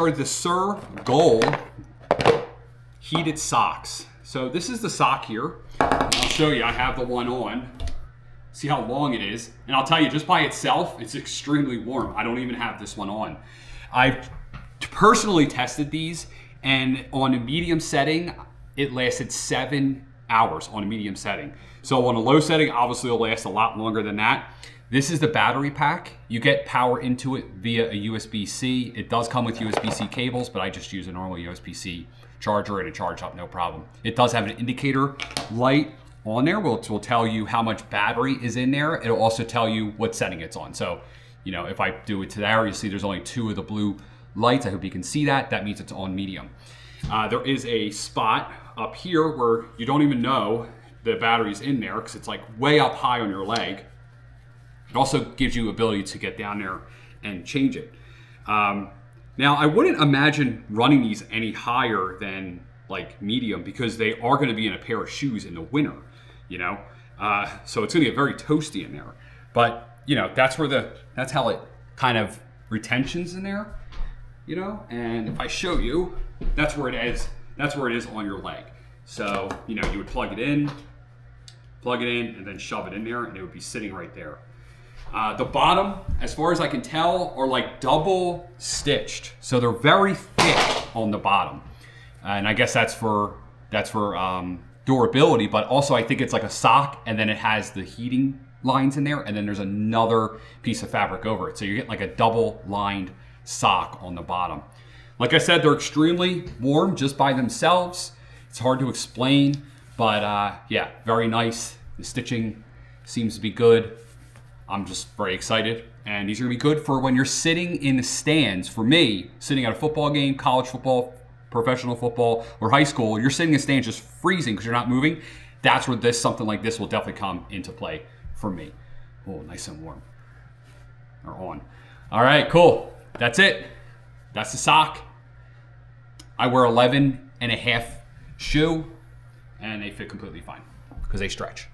Are the SURGOAL heated socks. So this is the sock here. I'll show you, I have the one on. See how long it is. And I'll tell you, just by itself, it's extremely warm. I don't even have this one on. I've personally tested these, and on a medium setting, it lasted 7 hours on a medium setting. So on a low setting, obviously it'll last a lot longer than that. This is the battery pack. You get power into it via a USB-C. It does come with USB-C cables, but I just use a normal USB-C charger and it charges up no problem. It does have an indicator light on there, which will tell you how much battery is in there. It'll also tell you what setting it's on. So, you know, if I do it to there, you see there's only 2 of the blue lights. I hope you can see that. That means it's on medium. There is a spot up here where you don't even know the battery's in there because it's like way up high on your leg. It also gives you ability to get down there and change it. Now, I wouldn't imagine running these any higher than like medium because they are going to be in a pair of shoes in the winter, you know? So it's going to get very toasty in there. But, you know, that's how it kind of retentions in there, you know? And if I show you, that's where it is. That's where it is on your leg. So, you know, you would plug it in, and then shove it in there, and it would be sitting right there. The bottom, as far as I can tell, are like double stitched. So they're very thick on the bottom. And I guess that's for durability, but also I think it's like a sock and then it has the heating lines in there and then there's another piece of fabric over it. So you get like a double lined sock on the bottom. Like I said, they're extremely warm just by themselves. It's hard to explain, but yeah, very nice. The stitching seems to be good. I'm just very excited. And these are gonna be good for when you're sitting in the stands. For me, sitting at a football game, college football, professional football, or high school, you're sitting in the stands just freezing because you're not moving. That's where something like this will definitely come into play for me. Oh, nice and warm. Or on. All right, cool. That's it. That's the sock. I wear 11.5 shoe and they fit completely fine because they stretch.